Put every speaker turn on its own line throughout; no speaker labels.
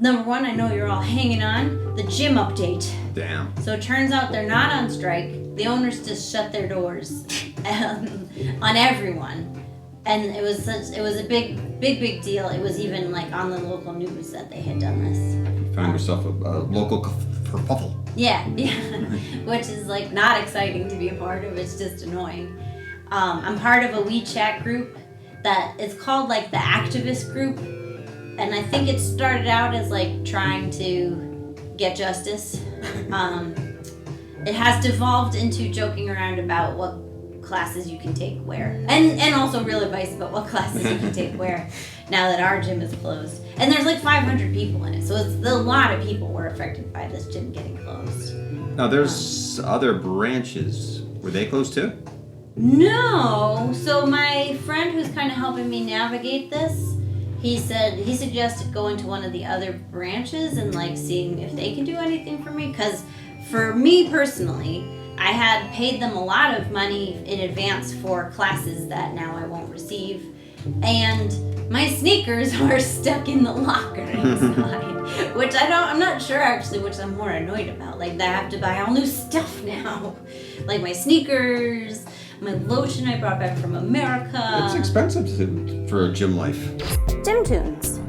Number one, I know you're all hanging on. The gym update.
Damn.
So it turns out they're not on strike. The owners just shut their doors on everyone. And it was a big deal. It was even like on the local news that they had done this.
Found yourself a local kerfuffle.
Yeah, which is like not exciting to be a part of. It's just annoying. I'm part of a WeChat group that is called like the activist group, and I think it started out as like trying to get justice. It has devolved into joking around about what classes you can take where, and also real advice about what classes you can take where now that our gym is closed. And there's like 500 people in it, so it's a lot of people were affected by this gym getting closed.
Now there's other branches. Were they closed too?
No. So my friend who's kind of helping me navigate this, he suggested going to one of the other branches and like seeing if they can do anything for me. Because for me personally, I had paid them a lot of money in advance for classes that now I won't receive. And my sneakers are stuck in the locker inside, which I'm not sure actually which I'm more annoyed about. Like I have to buy all new stuff now. Like my sneakers, my lotion I brought back from America.
It's expensive for a gym life.
Gym tunes.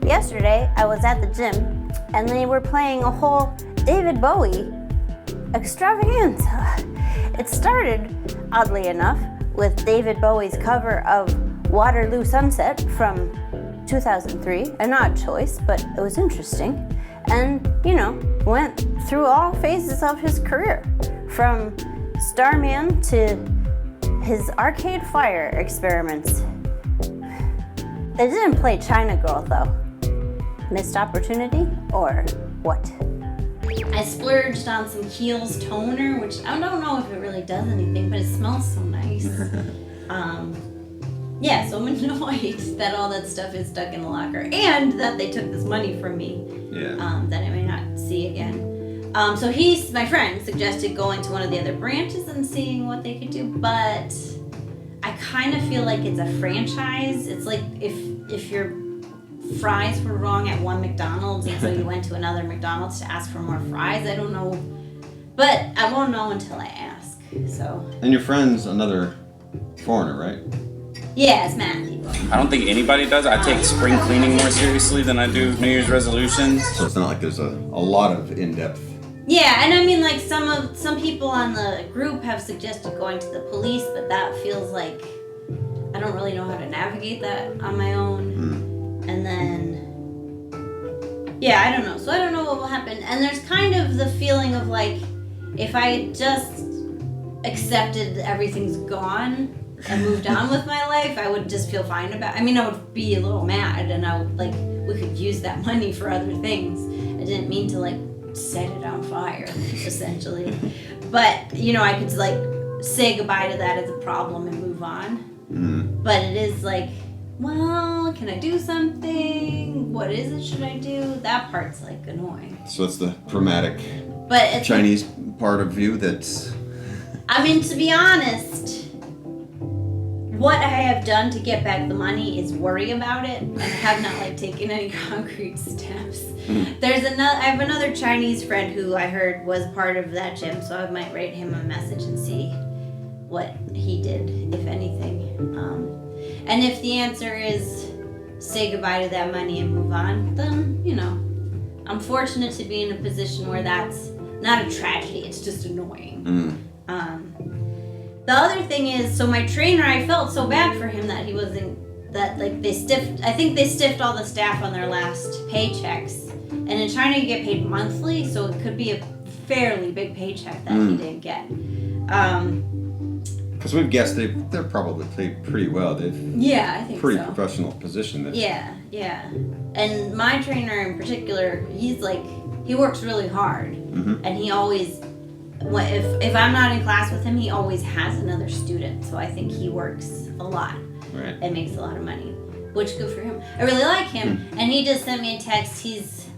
Yesterday I was at the gym and they were playing a whole David Bowie extravaganza. It started, oddly enough, with David Bowie's cover of Waterloo Sunset from 2003. An odd choice, but it was interesting. And, went through all phases of his career. From Starman to his Arcade Fire experiments. They didn't play China Girl, though. Missed opportunity, or what? I splurged on some Kiehl's toner, which I don't know if it really does anything, but it smells so nice. Yeah, so I'm annoyed that all that stuff is stuck in the locker and that they took this money from me that I may not see again. So my friend suggested going to one of the other branches and seeing what they could do, but I kind of feel like it's a franchise. It's like if your fries were wrong at one McDonald's and so you went to another McDonald's to ask for more fries. I don't know, but I won't know until I ask. So.
And your friend's another foreigner, right?
Yeah, it's Matthew.
I don't think anybody does. I take spring cleaning more seriously than I do New Year's resolutions.
So it's not like there's a lot of in-depth.
Yeah, and I mean like some people on the group have suggested going to the police, but that feels like I don't really know how to navigate that on my own. And then, yeah, I don't know. So I don't know what will happen. And there's kind of the feeling of like, if I just accepted everything's gone and moved on with my life, I would just feel fine about it. I mean, I would be a little mad and I would we could use that money for other things. I didn't mean to set it on fire, essentially. But, I could say goodbye to that as a problem and move on. But it is well, can I do something? What is it should I do? That part's annoying.
So it's the pragmatic Chinese part of you that's...
I mean, to be honest, what I have done to get back the money is worry about it and have not taken any concrete steps. I have another Chinese friend who I heard was part of that gym, so I might write him a message and see what he did, if anything. And if the answer is say goodbye to that money and move on, then, I'm fortunate to be in a position where that's not a tragedy, it's just annoying. The other thing is, so my trainer, I felt so bad for him that he wasn't, I think they stiffed all the staff on their last paychecks. And in China you get paid monthly, so it could be a fairly big paycheck that he didn't get.
Because we've guessed they're probably paid pretty well. I think pretty professional position.
Yeah. And my trainer in particular, he works really hard, and he always, if I'm not in class with him, he always has another student. So I think he works a lot and makes a lot of money, which good for him. I really like him, and he just sent me a text. He's,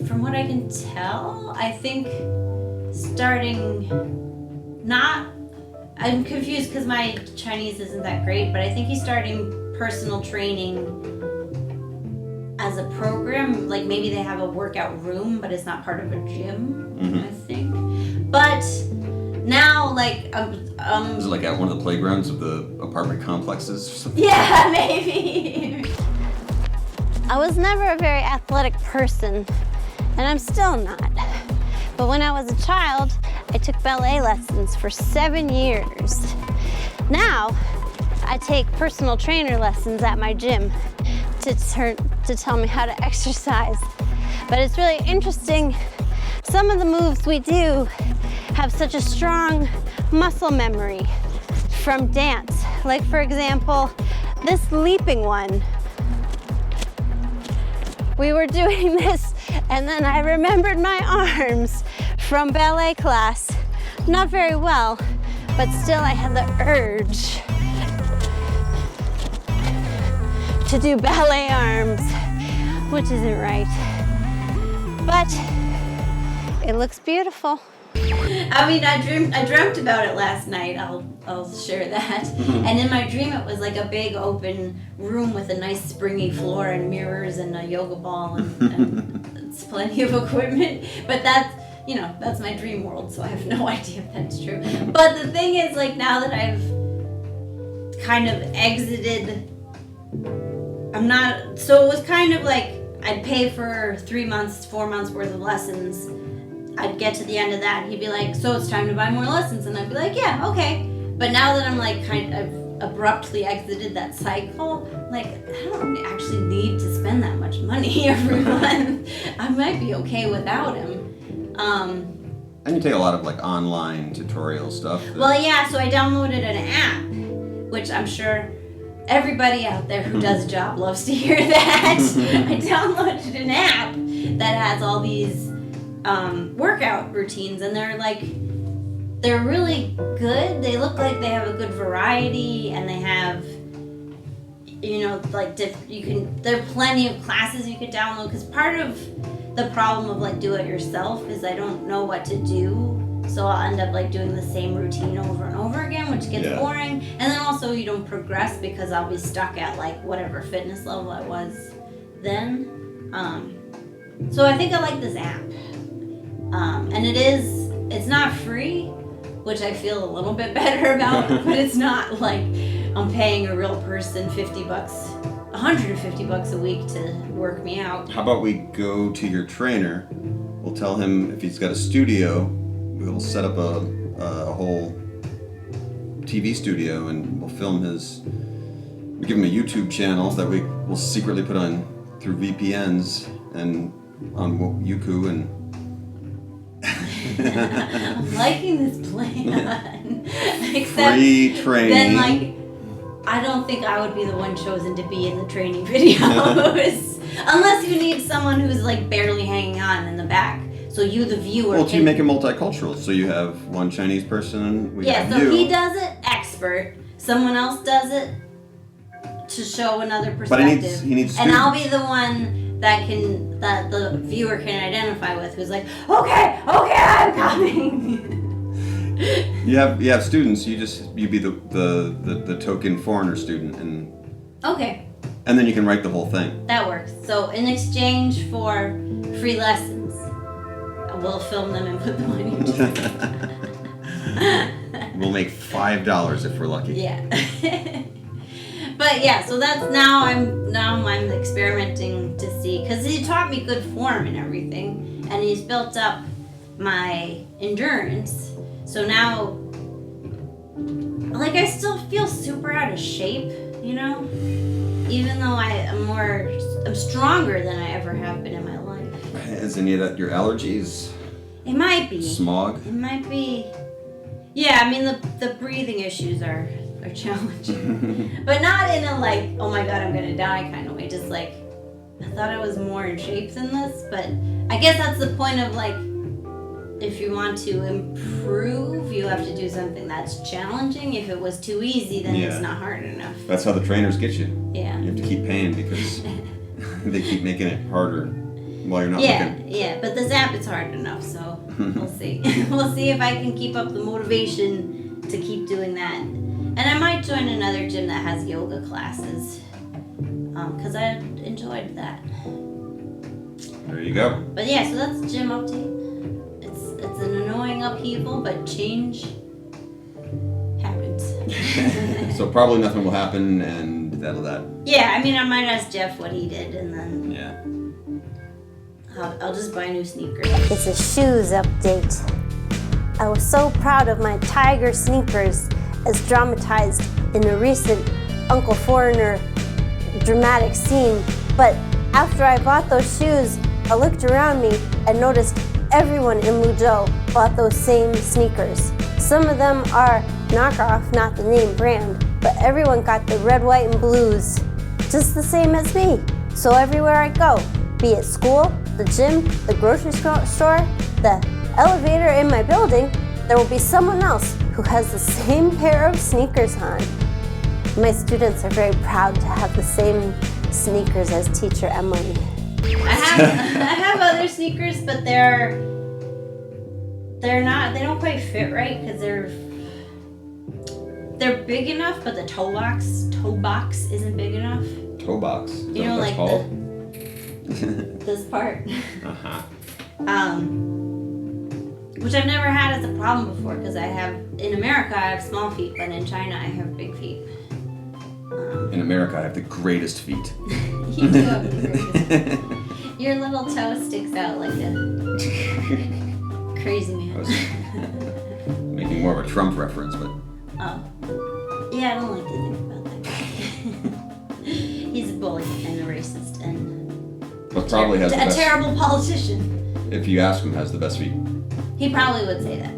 from what I can tell, I think starting not. I'm confused because my Chinese isn't that great, but I think he's starting personal training as a program. Like maybe they have a workout room, but it's not part of a gym, I think. But now, like,
is it like at one of the playgrounds of the apartment complexes or something?
Yeah, maybe.
I was never a very athletic person, and I'm still not. But when I was a child, I took ballet lessons for 7 years. Now, I take personal trainer lessons at my gym to tell me how to exercise. But it's really interesting. Some of the moves we do have such a strong muscle memory from dance. Like for example, this leaping one. We were doing this and then I remembered my arms from ballet class. Not very well, but still I had the urge to do ballet arms, which isn't right. But it looks beautiful.
I mean, I dreamt about it last night. I'll share that. And in my dream, it was like a big open room with a nice springy floor and mirrors and a yoga ball and it's plenty of equipment. But that's my dream world, so I have no idea if that's true. But the thing is, like, now that I've kind of exited, so it was kind of like I'd pay for 3 months, 4 months worth of lessons. I'd get to the end of that and he'd be like, so it's time to buy more lessons. And I'd be like, yeah, okay. But now that I'm like kind of abruptly exited that cycle, like I don't actually need to spend that much money every month. I might be okay without him.
And you take a lot of like online tutorial stuff.
Well, yeah, so I downloaded an app, which I'm sure everybody out there who does a job loves to hear that. I downloaded an app that has all these workout routines, and they're really good. They look like they have a good variety, and they have, like there are plenty of classes you could download, because part of the problem of like do it yourself is I don't know what to do, so I'll end up like doing the same routine over and over again, which gets boring. And then also you don't progress because I'll be stuck at like whatever fitness level I was then. So I think I like this app. And it's not free, which I feel a little bit better about, but it's not like I'm paying a real person $50, $150 a week to work me out.
How about we go to your trainer? We'll tell him if he's got a studio, we'll set up a whole TV studio and we'll film we give him a YouTube channel that we'll secretly put on through VPNs and on Youku and
I'm liking this plan. Except
free training.
Then, like, I don't think I would be the one chosen to be in the training videos. Unless you need someone who's, like, barely hanging on in the back. So you, the viewer...
Well, you make it multicultural. So you have one Chinese person, we have
so
you.
He does it, expert. Someone else does it to show another perspective.
But he needs students.
And I'll be the one that the viewer can identify with, who's like, okay, I'm coming.
You have students. You be the token foreigner student, and
okay.
And then you can write the whole thing.
That works. So in exchange for free lessons, we'll film them and put them on YouTube.
We'll make $5 if we're lucky.
Yeah. But yeah, so that's now I'm experimenting to see, because he taught me good form and everything, and he's built up my endurance. So now, like, I still feel super out of shape, even though I'm stronger than I ever have been in my life.
Is any of that your allergies?
It might be.
Smog?
It might be. Yeah, I mean the breathing issues are challenging. But not in a like, oh my god, I'm gonna die kind of way. Just like, I thought I was more in shape than this, but I guess that's the point of like, if you want to improve, you have to do something that's challenging. If it was too easy, then it's not hard enough.
That's how the trainers get you.
Yeah.
You have to keep paying because they keep making it harder while you're not looking.
Yeah, but this app is hard enough, so we'll see. We'll see if I can keep up the motivation to keep doing that. And I might join another gym that has yoga classes. because I enjoyed that.
There you go.
But yeah, so that's gym update. It's an annoying upheaval, but change happens.
So probably nothing will happen, and that'll that.
Yeah, I mean, I might ask Jeff what he did, and then
Yeah.
I'll just buy new sneakers.
It's a shoes update. I was so proud of my tiger sneakers as dramatized in a recent Uncle Foreigner dramatic scene. But after I bought those shoes, I looked around me and noticed everyone in Luzhou bought those same sneakers. Some of them are knockoff, not the name brand, but everyone got the red, white, and blues, just the same as me. So everywhere I go, be it school, the gym, the grocery store, the elevator in my building, there will be someone else who has the same pair of sneakers on. My students are very proud to have the same sneakers as teacher Emily.
I have other sneakers, but they don't quite fit right because they're big enough, but the toe box isn't big enough.
Toe box. Is
You
that
know,
what
like
that's called?
this part.
Uh-huh.
Which I've never had as a problem before because in America I have small feet, but in China I have big feet.
In America, I have the greatest feet.
You do have the greatest. Your little toe sticks out like a crazy
I
man.
was making more of a Trump reference, but
Oh. Yeah, I don't like to think about that guy. He's a bully and a racist and
probably has the
a
best.
terrible politician.
If you ask him, has the best feet.
He probably would say that.